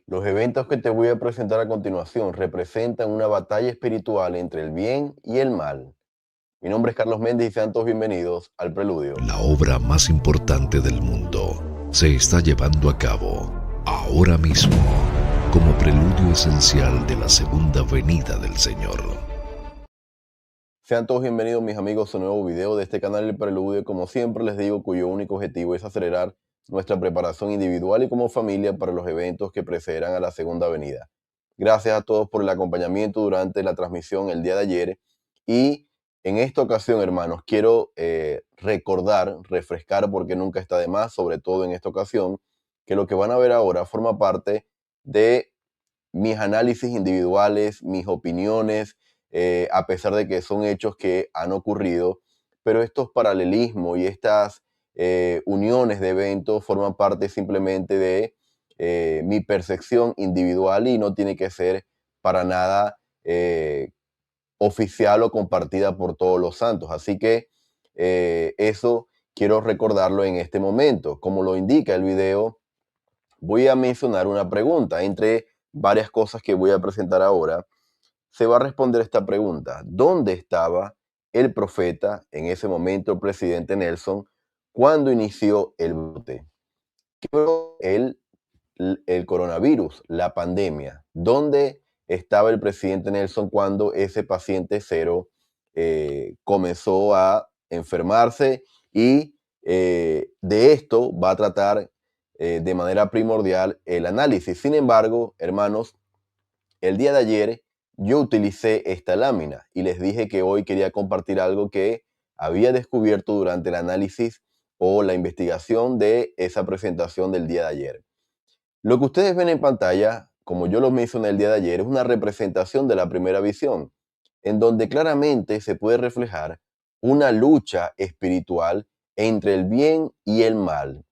Los eventos que te voy a presentar a continuación representan una batalla espiritual entre el bien y el mal. Mi nombre es Carlos Méndez y sean todos bienvenidos al Preludio. La obra más importante del mundo se está llevando a cabo ahora mismo como preludio esencial de la segunda venida del Señor. Sean todos bienvenidos mis amigos a un nuevo video de este canal El Preludio, como siempre les digo, cuyo único objetivo es acelerar nuestra preparación individual y como familia para los eventos que precederán a la segunda venida. Gracias a todos por el acompañamiento durante la transmisión el día de ayer y en esta ocasión, hermanos, quiero recordar, refrescar porque nunca está de más, sobre todo en esta ocasión, que lo que van a ver ahora forma parte de mis análisis individuales, mis opiniones, a pesar de que son hechos que han ocurrido, pero estos paralelismos y estas uniones de eventos forman parte simplemente de mi percepción individual y no tiene que ser para nada oficial o compartida por todos los santos. Así que eso quiero recordarlo en este momento. Como lo indica el video, voy a mencionar una pregunta. Entre varias cosas que voy a presentar ahora, se va a responder esta pregunta. ¿Dónde estaba el profeta, en ese momento el presidente Nelson, cuando inició el brote? ¿Qué fue el coronavirus, la pandemia? ¿Dónde estaba el presidente Nelson cuando ese paciente cero comenzó a enfermarse? Y de esto va a tratar de manera primordial el análisis. Sin embargo, hermanos, el día de ayer yo utilicé esta lámina y les dije que hoy quería compartir algo que había descubierto durante el análisis o la investigación de esa presentación del día de ayer. Lo que ustedes ven en pantalla, como yo lo mencioné el día de ayer, es una representación de la primera visión, en donde claramente se puede reflejar una lucha espiritual entre el bien y el mal.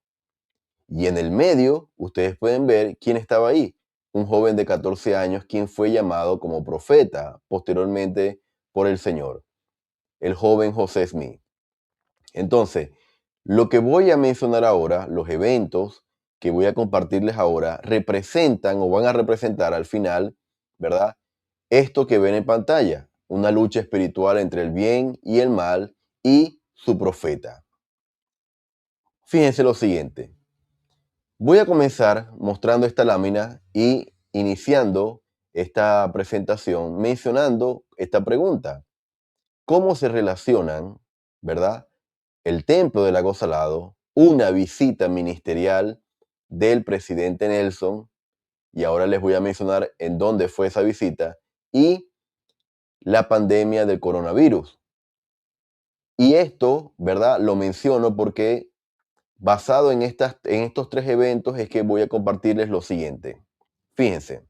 Y en el medio, ustedes pueden ver quién estaba ahí. Un joven de 14 años, quien fue llamado como profeta posteriormente por el Señor, el joven José Smith. Entonces, lo que voy a mencionar ahora, los eventos que voy a compartirles ahora, representan o van a representar al final, ¿verdad? Esto que ven en pantalla, una lucha espiritual entre el bien y el mal y su profeta. Fíjense lo siguiente. Voy a comenzar mostrando esta lámina y iniciando esta presentación mencionando esta pregunta. ¿Cómo se relacionan, verdad, el templo del lago Salado, una visita ministerial del presidente Nelson, y ahora les voy a mencionar en dónde fue esa visita, y la pandemia del coronavirus? Y esto, ¿verdad? Lo menciono porque basado en estos tres eventos es que voy a compartirles lo siguiente. Fíjense,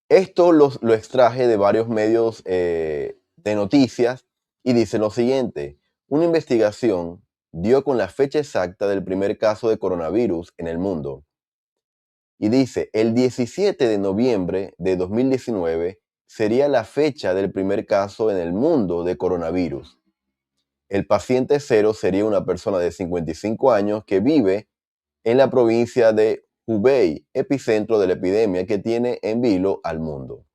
esto lo extraje de varios medios de noticias y dice lo siguiente. Una investigación dio con la fecha exacta del primer caso de coronavirus en el mundo. Y dice, el 17 de noviembre de 2019 sería la fecha del primer caso en el mundo de coronavirus. El paciente cero sería una persona de 55 años que vive en la provincia de Hubei, epicentro de la epidemia que tiene en vilo al mundo.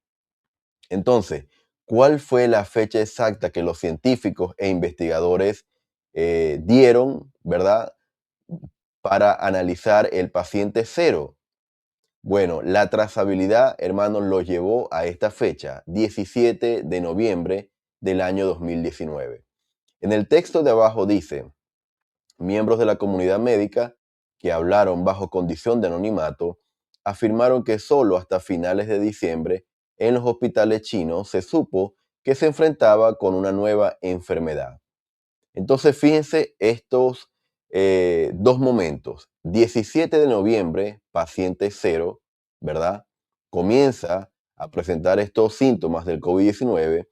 Entonces, ¿cuál fue la fecha exacta que los científicos e investigadores dieron, verdad, para analizar el paciente cero? Bueno, la trazabilidad, hermanos, lo llevó a esta fecha, 17 de noviembre del año 2019. En el texto de abajo dice, miembros de la comunidad médica que hablaron bajo condición de anonimato afirmaron que solo hasta finales de diciembre en los hospitales chinos se supo que se enfrentaba con una nueva enfermedad. Entonces, fíjense estos dos momentos. 17 de noviembre, paciente cero, ¿verdad? Comienza a presentar estos síntomas del COVID-19,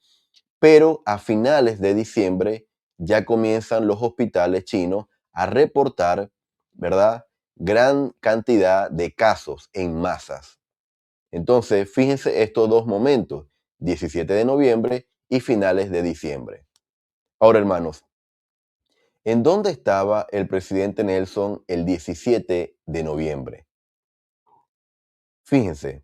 pero a finales de diciembre ya comienzan los hospitales chinos a reportar, ¿verdad? Gran cantidad de casos en masas. Entonces, fíjense estos dos momentos, 17 de noviembre y finales de diciembre. Ahora, hermanos, ¿en dónde estaba el presidente Nelson el 17 de noviembre? Fíjense,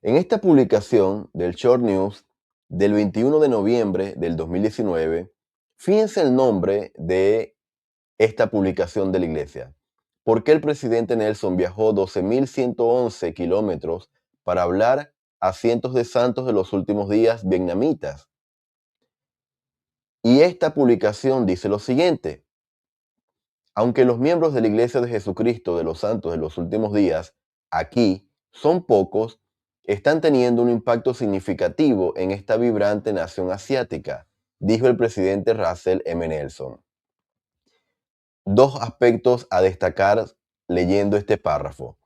en esta publicación del Short News del 21 de noviembre del 2019, fíjense el nombre de esta publicación de la iglesia. ¿Por qué el presidente Nelson viajó 12.111 kilómetros para hablar a cientos de santos de los últimos días vietnamitas? Y esta publicación dice lo siguiente: aunque los miembros de la Iglesia de Jesucristo de los Santos de los últimos días, aquí, son pocos, están teniendo un impacto significativo en esta vibrante nación asiática, dijo el presidente Russell M. Nelson. Dos aspectos a destacar leyendo este párrafo.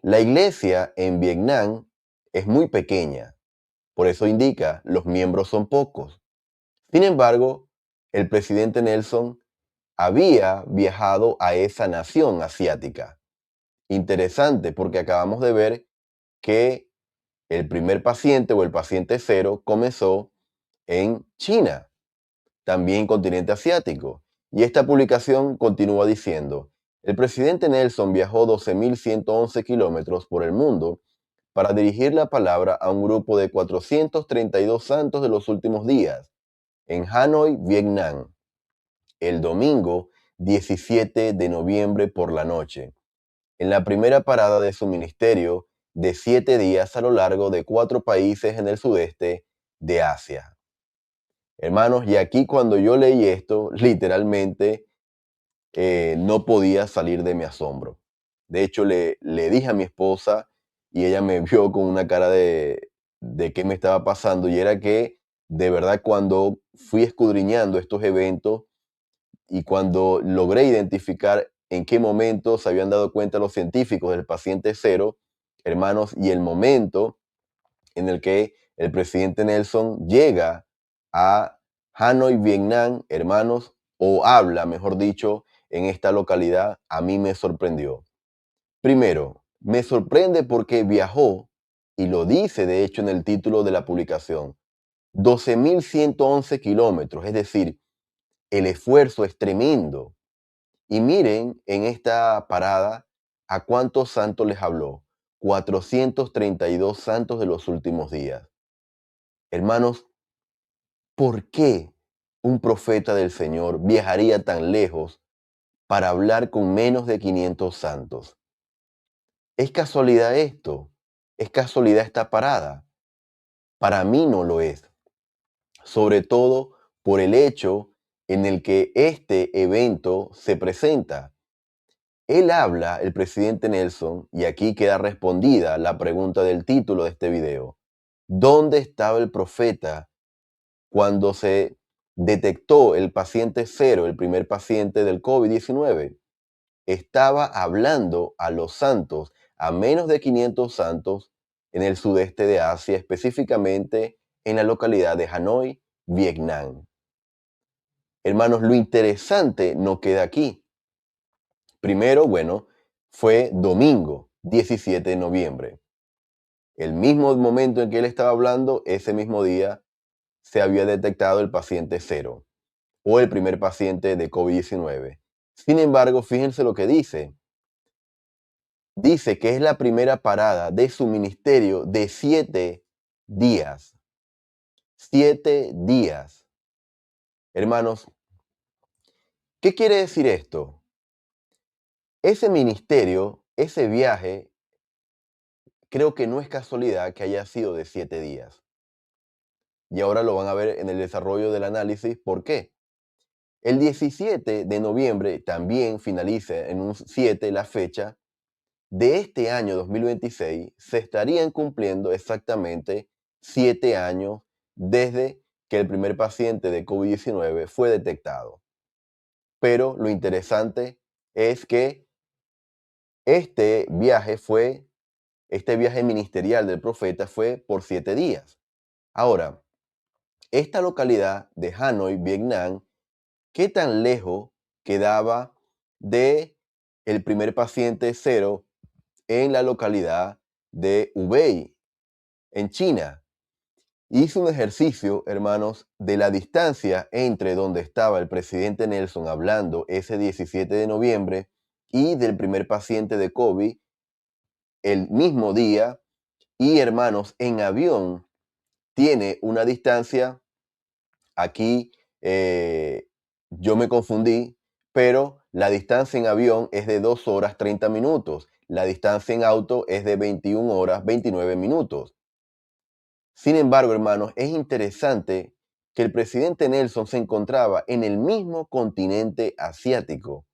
La iglesia en Vietnam es muy pequeña, por eso indica los miembros son pocos. Sin embargo, el presidente Nelson había viajado a esa nación asiática. Interesante, porque acabamos de ver que el primer paciente o el paciente cero comenzó en China, también continente asiático. Y esta publicación continúa diciendo: el presidente Nelson viajó 12.111 kilómetros por el mundo para dirigir la palabra a un grupo de 432 santos de los últimos días en Hanoi, Vietnam, el domingo 17 de noviembre por la noche, en la primera parada de su ministerio de 7 días a lo largo de 4 países en el sudeste de Asia. Hermanos, y aquí cuando yo leí esto, literalmente no podía salir de mi asombro. De hecho, le dije a mi esposa y ella me vio con una cara de qué me estaba pasando, y era que de verdad cuando fui escudriñando estos eventos y cuando logré identificar en qué momento se habían dado cuenta los científicos del paciente cero, hermanos, y el momento en el que el presidente Nelson llega a Hanoi, Vietnam, hermanos, o habla, mejor dicho, en esta localidad, a mí me sorprendió. Primero, me sorprende porque viajó, y lo dice de hecho en el título de la publicación, 12.111 kilómetros, es decir, el esfuerzo es tremendo. Y miren en esta parada a cuántos santos les habló: 432 santos de los últimos días. Hermanos, ¿por qué un profeta del Señor viajaría tan lejos para hablar con menos de 500 santos? ¿Es casualidad esto? ¿Es casualidad esta parada? Para mí no lo es, sobre todo por el hecho en el que este evento se presenta. Él habla, el presidente Nelson, y aquí queda respondida la pregunta del título de este video: ¿dónde estaba el profeta cuando se detectó el paciente cero, el primer paciente del COVID-19? Estaba hablando a los santos, a menos de 500 santos, en el sudeste de Asia, específicamente en la localidad de Hanoi, Vietnam. Hermanos, lo interesante no queda aquí. Primero, bueno, fue domingo 17 de noviembre. El mismo momento en que él estaba hablando, ese mismo día se había detectado el paciente cero o el primer paciente de COVID-19. Sin embargo, fíjense lo que dice. Dice que es la primera parada de su ministerio de 7 días. 7 días. Hermanos, ¿qué quiere decir esto? Ese ministerio, ese viaje, creo que no es casualidad que haya sido de 7 días. Y ahora lo van a ver en el desarrollo del análisis. ¿Por qué? El 17 de noviembre también finaliza en un 7 la fecha de este año 2026. Se estarían cumpliendo exactamente 7 años desde que el primer paciente de COVID-19 fue detectado. Pero lo interesante es que este viaje ministerial del profeta fue por 7 días. Ahora, esta localidad de Hanoi, Vietnam, ¿qué tan lejos quedaba de el primer paciente cero en la localidad de Hubei, en China? Hice un ejercicio, hermanos, de la distancia entre donde estaba el presidente Nelson hablando ese 17 de noviembre y del primer paciente de COVID el mismo día y, hermanos, en avión tiene una distancia. Aquí yo me confundí, pero la distancia en avión es de 2 horas 30 minutos. La distancia en auto es de 21 horas 29 minutos. Sin embargo, hermanos, es interesante que el presidente Nelson se encontraba en el mismo continente asiático,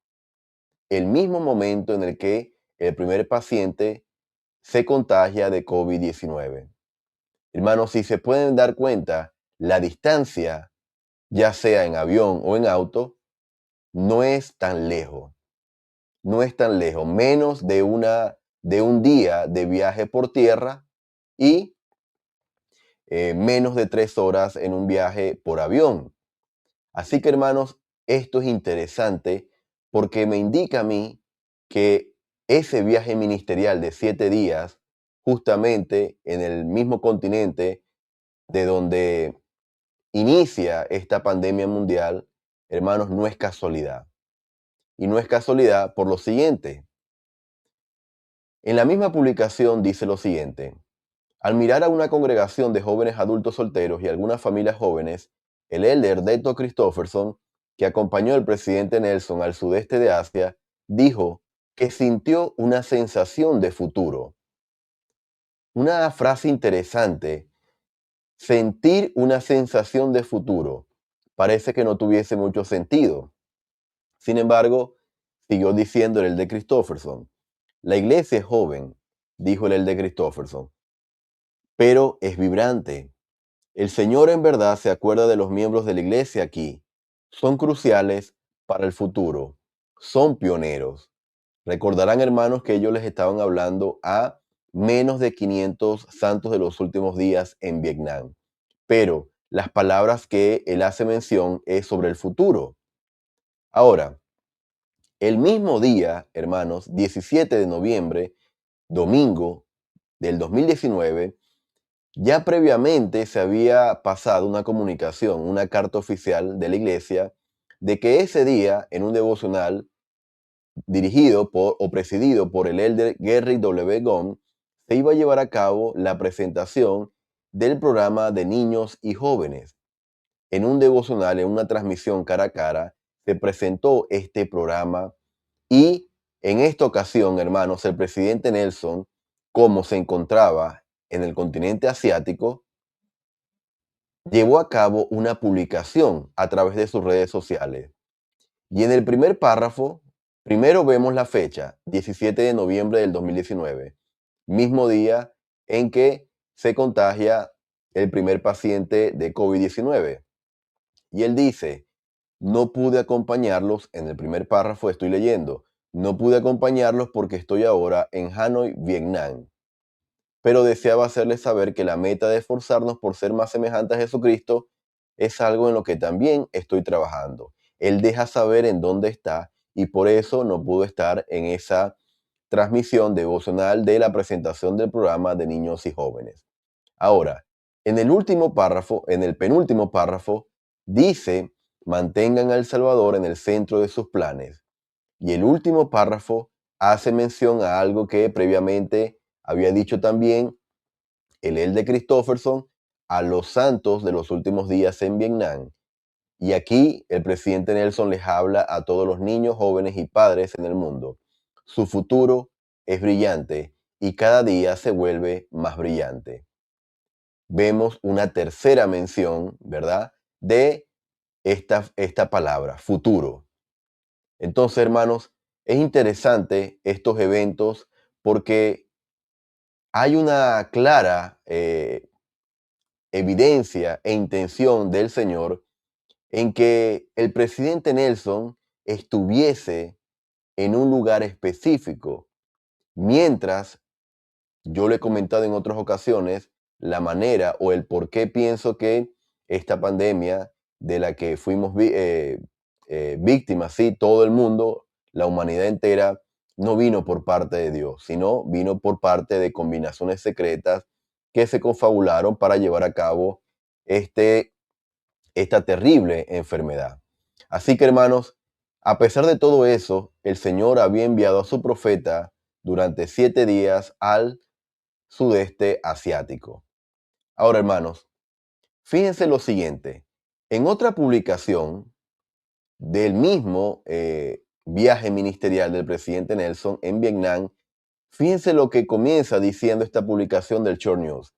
el mismo momento en el que el primer paciente se contagia de COVID-19. Hermanos, si se pueden dar cuenta, la distancia, ya sea en avión o en auto, no es tan lejos. No es tan lejos, menos de un día de viaje por tierra y menos de 3 horas en un viaje por avión. Así que, hermanos, esto es interesante porque me indica a mí que ese viaje ministerial de 7 días, justamente en el mismo continente de donde inicia esta pandemia mundial, hermanos, no es casualidad. Y no es casualidad por lo siguiente. En la misma publicación dice lo siguiente: al mirar a una congregación de jóvenes adultos solteros y algunas familias jóvenes, el elder Deto Christopherson, que acompañó al presidente Nelson al sudeste de Asia, dijo que sintió una sensación de futuro. Una frase interesante: sentir una sensación de futuro. Parece que no tuviese mucho sentido. Sin embargo, siguió diciendo el elder Christopherson: la iglesia es joven, dijo el elder Christopherson, pero es vibrante. El Señor en verdad se acuerda de los miembros de la iglesia aquí. Son cruciales para el futuro. Son pioneros. Recordarán, hermanos, que ellos les estaban hablando a menos de 500 santos de los últimos días en Vietnam. Pero las palabras que él hace mención es sobre el futuro. Ahora, el mismo día, hermanos, 17 de noviembre, domingo del 2019, ya previamente se había pasado una comunicación, una carta oficial de la iglesia, de que ese día, en un devocional dirigido por o presidido por el elder Gary W. Gong, se iba a llevar a cabo la presentación del programa de niños y jóvenes. En un devocional, en una transmisión cara a cara, se presentó este programa y en esta ocasión, hermanos, el presidente Nelson, como se encontraba en el continente asiático, llevó a cabo una publicación a través de sus redes sociales. Y en el primer párrafo, primero vemos la fecha, 17 de noviembre del 2019, mismo día en que se contagia el primer paciente de COVID-19. Y él dice: no pude acompañarlos, en el primer párrafo estoy leyendo, no pude acompañarlos porque estoy ahora en Hanoi, Vietnam, pero deseaba hacerles saber que la meta de esforzarnos por ser más semejantes a Jesucristo es algo en lo que también estoy trabajando. Él deja saber en dónde está y por eso no pudo estar en esa transmisión devocional de la presentación del programa de niños y jóvenes. Ahora, en el último párrafo, en el penúltimo párrafo, dice: mantengan al Salvador en el centro de sus planes. Y el último párrafo hace mención a algo que previamente había dicho también el elder Christopherson a los santos de los últimos días en Vietnam. Y aquí el presidente Nelson les habla a todos los niños, jóvenes y padres en el mundo. Su futuro es brillante y cada día se vuelve más brillante. Vemos una tercera mención, ¿verdad?, de esta palabra, futuro. Entonces, hermanos, es interesante estos eventos porque hay una clara evidencia e intención del Señor en que el presidente Nelson estuviese en un lugar específico, mientras yo le he comentado en otras ocasiones la manera o el por qué pienso que esta pandemia de la que fuimos víctimas, sí, todo el mundo, la humanidad entera, no vino por parte de Dios, sino vino por parte de combinaciones secretas que se confabularon para llevar a cabo esta terrible enfermedad. Así que, hermanos, a pesar de todo eso, el Señor había enviado a su profeta durante 7 días al sudeste asiático. Ahora, hermanos, fíjense lo siguiente. En otra publicación del mismo viaje ministerial del presidente Nelson en Vietnam, fíjense lo que comienza diciendo esta publicación del Short News.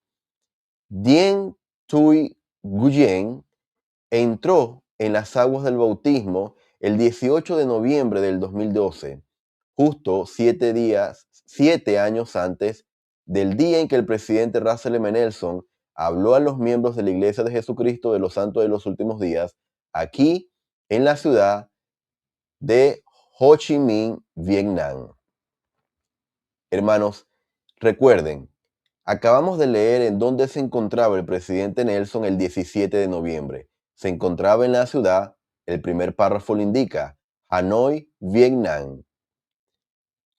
Dien Thuy Nguyen entró en las aguas del bautismo el 18 de noviembre del 2012, justo 7 años antes del día en que el presidente Russell M. Nelson habló a los miembros de la Iglesia de Jesucristo de los Santos de los Últimos Días, aquí en la ciudad de Ho Chi Minh, Vietnam. Hermanos, recuerden, acabamos de leer en dónde se encontraba el presidente Nelson el 17 de noviembre. Se encontraba en la ciudad, el primer párrafo lo indica, Hanoi, Vietnam.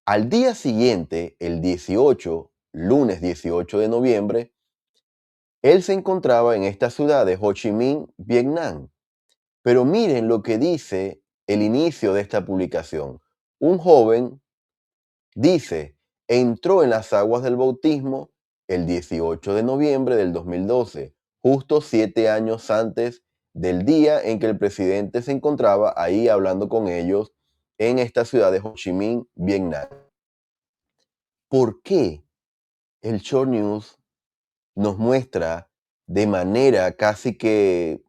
Al día siguiente, el 18, lunes 18 de noviembre, él se encontraba en esta ciudad de Ho Chi Minh, Vietnam. Pero miren lo que dice el inicio de esta publicación. Un joven dice, entró en las aguas del bautismo el 18 de noviembre del 2012, justo 7 años antes del día en que el presidente se encontraba ahí hablando con ellos en esta ciudad de Ho Chi Minh, Vietnam. ¿Por qué el Short News nos muestra de manera casi que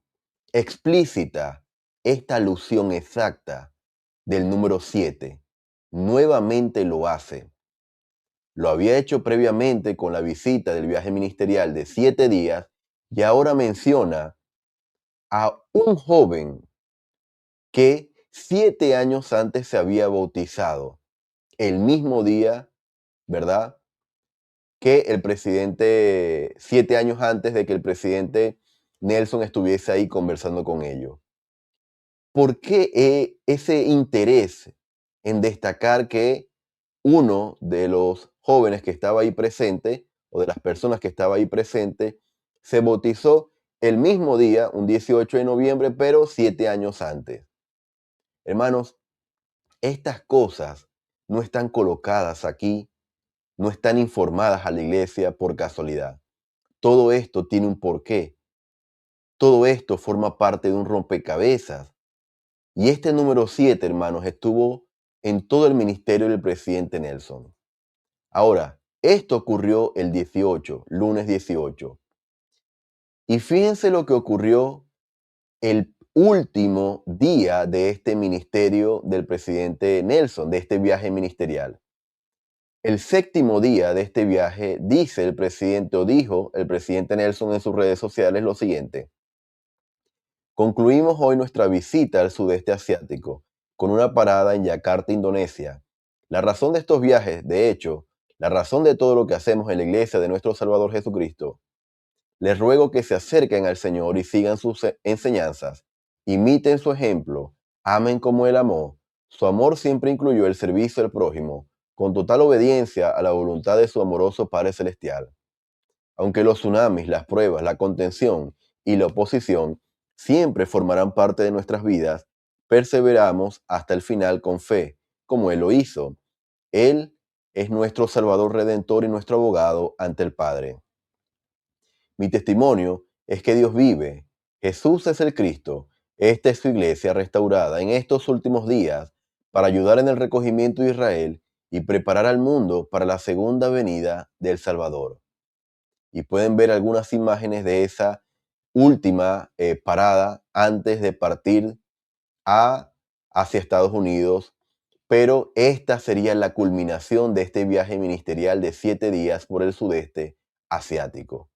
explícita esta alusión exacta del número 7? Nuevamente lo hace. Lo había hecho previamente con la visita del viaje ministerial de 7 días y ahora menciona a un joven que 7 años antes se había bautizado, el mismo día, ¿verdad? Que el presidente, 7 años antes de que el presidente Nelson estuviese ahí conversando con ellos. ¿Por qué ese interés en destacar que uno de los jóvenes que estaba ahí presente, o de las personas que estaba ahí presente, se bautizó el mismo día, un 18 de noviembre, pero 7 años antes? Hermanos, estas cosas no están colocadas aquí, no están informadas a la iglesia por casualidad. Todo esto tiene un porqué. Todo esto forma parte de un rompecabezas. Y este número 7, hermanos, estuvo en todo el ministerio del presidente Nelson. Ahora, esto ocurrió el 18, lunes 18. Y fíjense lo que ocurrió el último día de este ministerio del presidente Nelson, de este viaje ministerial. El séptimo día de este viaje, dice el presidente, o dijo el presidente Nelson en sus redes sociales lo siguiente: concluimos hoy nuestra visita al sudeste asiático con una parada en Yakarta, Indonesia. La razón de estos viajes, de hecho, la razón de todo lo que hacemos en la iglesia de nuestro Salvador Jesucristo, les ruego que se acerquen al Señor y sigan sus enseñanzas, imiten su ejemplo, amen como Él amó. Su amor siempre incluyó el servicio al prójimo, con total obediencia a la voluntad de su amoroso Padre Celestial. Aunque los tsunamis, las pruebas, la contención y la oposición siempre formarán parte de nuestras vidas, perseveramos hasta el final con fe, como Él lo hizo. Él es nuestro Salvador Redentor y nuestro abogado ante el Padre. Mi testimonio es que Dios vive. Jesús es el Cristo. Esta es su iglesia restaurada en estos últimos días para ayudar en el recogimiento de Israel y preparar al mundo para la segunda venida del Salvador. Y pueden ver algunas imágenes de esa última parada antes de partir hacia Estados Unidos, pero esta sería la culminación de este viaje ministerial de 7 días por el sudeste asiático.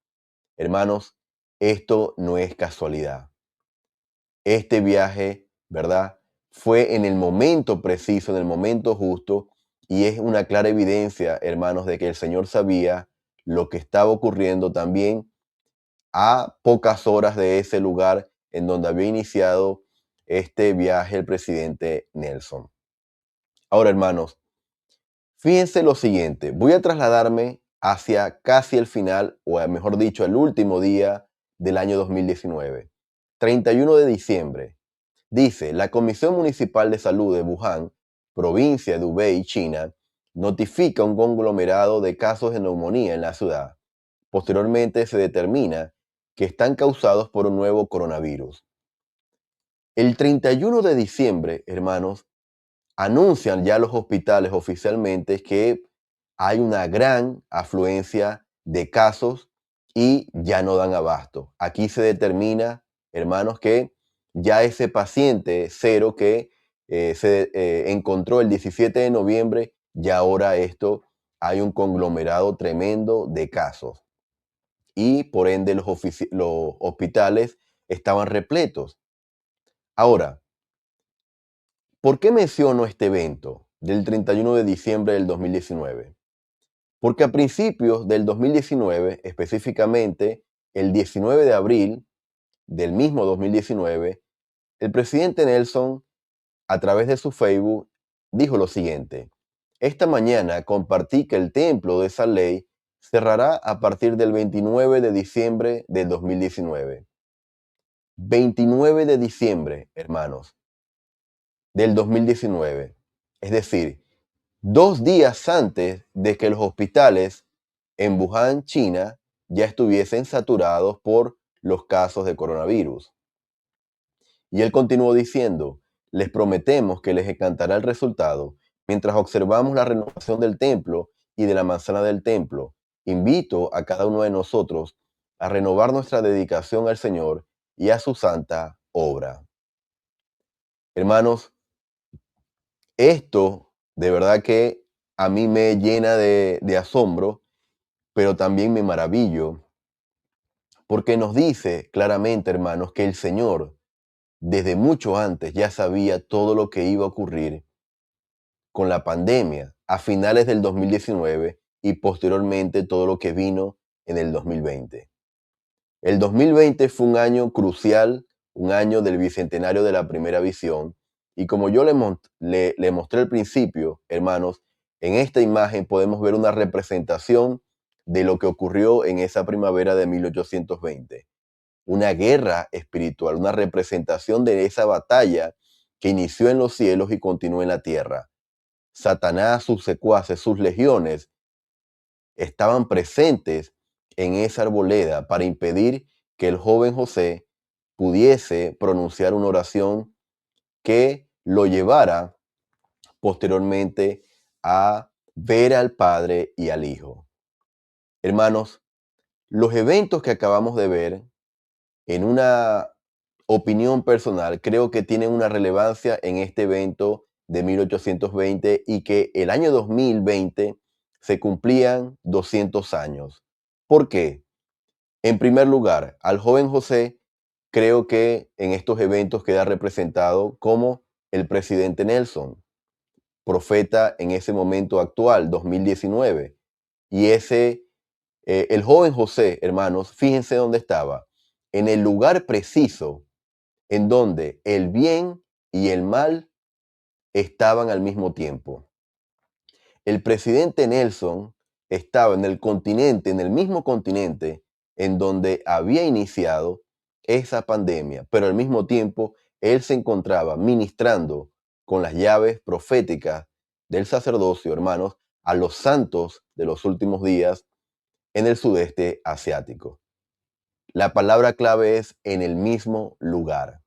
Hermanos, esto no es casualidad. Este viaje, ¿verdad?, fue en el momento preciso, en el momento justo, y es una clara evidencia, hermanos, de que el Señor sabía lo que estaba ocurriendo también a pocas horas de ese lugar en donde había iniciado este viaje el presidente Nelson. Ahora, hermanos, fíjense lo siguiente, voy a trasladarme hacia casi el final, o mejor dicho, el último día del año 2019, 31 de diciembre. Dice, la Comisión Municipal de Salud de Wuhan, provincia de Hubei, China, notifica un conglomerado de casos de neumonía en la ciudad. Posteriormente se determina que están causados por un nuevo coronavirus. El 31 de diciembre, hermanos, anuncian ya los hospitales oficialmente que hay una gran afluencia de casos y ya no dan abasto. Aquí se determina, hermanos, que ya ese paciente cero que se encontró el 17 de noviembre, ya ahora esto hay un conglomerado tremendo de casos y por ende los hospitales estaban repletos. Ahora, ¿por qué menciono este evento del 31 de diciembre del 2019? Porque a principios del 2019, específicamente el 19 de abril del mismo 2019, el presidente Nelson, a través de su Facebook, dijo lo siguiente: esta mañana compartí que el templo de Salt Lake cerrará a partir del 29 de diciembre del 2019. 29 de diciembre, hermanos, del 2019. Es decir, 2 días antes de que los hospitales en Wuhan, China, ya estuviesen saturados por los casos de coronavirus. Y él continuó diciendo: les prometemos que les encantará el resultado mientras observamos la renovación del templo y de la manzana del templo. Invito a cada uno de nosotros a renovar nuestra dedicación al Señor y a su santa obra. Hermanos, esto de verdad que a mí me llena de asombro, pero también me maravillo, porque nos dice claramente, hermanos, que el Señor desde mucho antes ya sabía todo lo que iba a ocurrir con la pandemia a finales del 2019 y posteriormente todo lo que vino en el 2020. El 2020 fue un año crucial, un año del bicentenario de la primera visión, y como yo le mostré al principio, hermanos, en esta imagen podemos ver una representación de lo que ocurrió en esa primavera de 1820. Una guerra espiritual, una representación de esa batalla que inició en los cielos y continuó en la tierra. Satanás, sus secuaces, sus legiones estaban presentes en esa arboleda para impedir que el joven José pudiese pronunciar una oración que lo llevara posteriormente a ver al Padre y al Hijo. Hermanos, los eventos que acabamos de ver, en una opinión personal, creo que tienen una relevancia en este evento de 1820 y que el año 2020 se cumplían 200 años. ¿Por qué? En primer lugar, al joven José, creo que en estos eventos queda representado como el presidente Nelson, profeta en ese momento actual, 2019. Y el joven José, hermanos, fíjense dónde estaba, en el lugar preciso en donde el bien y el mal estaban al mismo tiempo. El presidente Nelson estaba en el continente, en el mismo continente en donde había iniciado esa pandemia, pero al mismo tiempo él se encontraba ministrando con las llaves proféticas del sacerdocio, hermanos, a los santos de los últimos días en el sudeste asiático. La palabra clave es en el mismo lugar.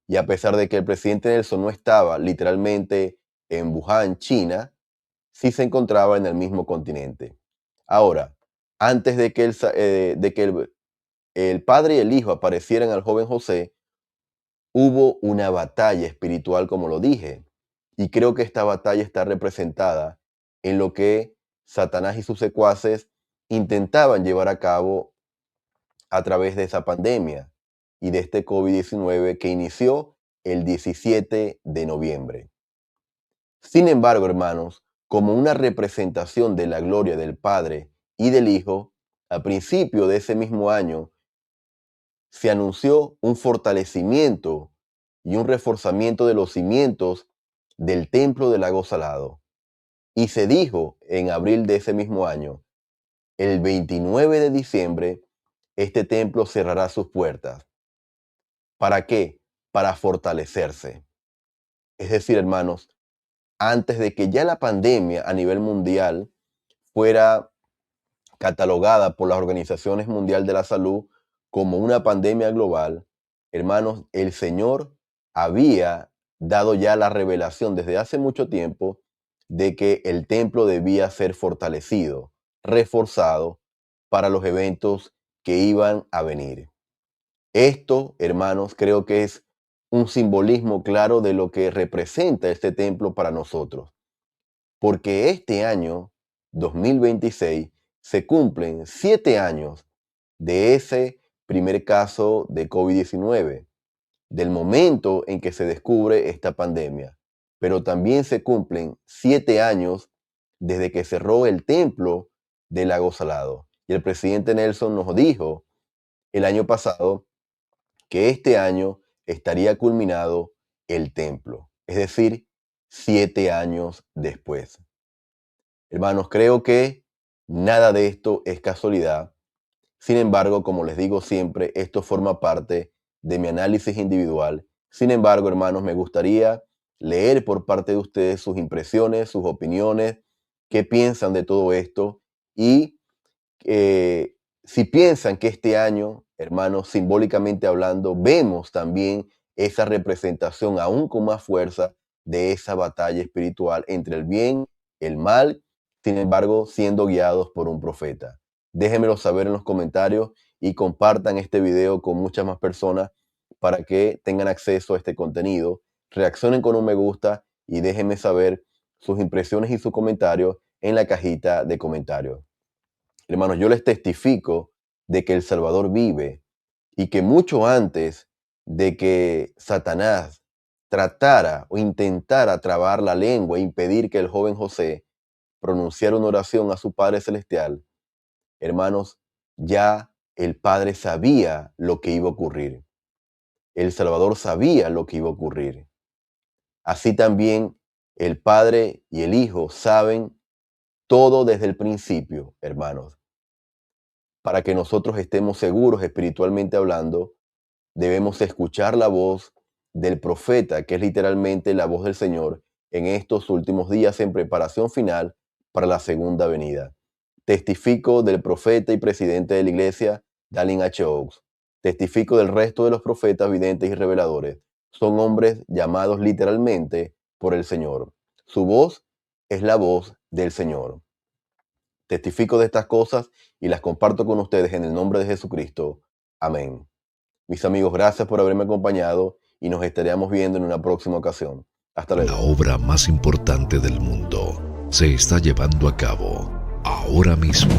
Y a pesar de que el presidente Nelson no estaba literalmente en Wuhan, China, sí se encontraba en el mismo continente. Ahora, antes de que el padre y el hijo aparecieran al joven José, hubo una batalla espiritual, como lo dije. Y creo que esta batalla está representada en lo que Satanás y sus secuaces intentaban llevar a cabo a través de esa pandemia y de este COVID-19 que inició el 17 de noviembre. Sin embargo, hermanos, como una representación de la gloria del Padre y del Hijo, a principio de ese mismo año se anunció un fortalecimiento y un reforzamiento de los cimientos del templo del lago Salado. Y se dijo en abril de ese mismo año, el 29 de diciembre, este templo cerrará sus puertas. ¿Para qué? Para fortalecerse. Es decir, hermanos, antes de que ya la pandemia a nivel mundial fuera catalogada por las organizaciones mundiales de la salud como una pandemia global, hermanos, el Señor había dado ya la revelación desde hace mucho tiempo de que el templo debía ser fortalecido, reforzado para los eventos que iban a venir. Esto, hermanos, creo que es un simbolismo claro de lo que representa este templo para nosotros, porque este año 2026 se cumplen 7 años de ese primer caso de COVID-19, del momento en que se descubre esta pandemia, pero también se cumplen 7 años desde que cerró el templo de Lago Salado. Y el presidente Nelson nos dijo el año pasado que este año estaría culminado el templo, es decir, 7 años después. Hermanos, creo que nada de esto es casualidad. Sin embargo, como les digo siempre, esto forma parte de mi análisis individual. Sin embargo, hermanos, me gustaría leer por parte de ustedes sus impresiones, sus opiniones, qué piensan de todo esto y si piensan que este año, hermanos, simbólicamente hablando, vemos también esa representación aún con más fuerza de esa batalla espiritual entre el bien, el mal, sin embargo, siendo guiados por un profeta. Déjenmelo saber en los comentarios y compartan este video con muchas más personas para que tengan acceso a este contenido. Reaccionen con un me gusta y déjenme saber sus impresiones y sus comentarios en la cajita de comentarios. Hermanos, yo les testifico de que el Salvador vive y que mucho antes de que Satanás tratara o intentara trabar la lengua e impedir que el joven José pronunciara una oración a su Padre Celestial, hermanos, ya el Padre sabía lo que iba a ocurrir. El Salvador sabía lo que iba a ocurrir. Así también el Padre y el Hijo saben todo desde el principio, hermanos. Para que nosotros estemos seguros espiritualmente hablando, debemos escuchar la voz del profeta, que es literalmente la voz del Señor en estos últimos días en preparación final para la segunda venida. Testifico del profeta y presidente de la iglesia, Dallin H. Oaks. Testifico del resto de los profetas, videntes y reveladores. Son hombres llamados literalmente por el Señor. Su voz es la voz del Señor. Testifico de estas cosas y las comparto con ustedes en el nombre de Jesucristo. Amén. Mis amigos, gracias por haberme acompañado y nos estaremos viendo en una próxima ocasión. Hasta luego. La obra más importante del mundo se está llevando a cabo ahora mismo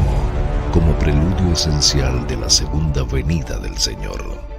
como preludio esencial de la segunda venida del Señor.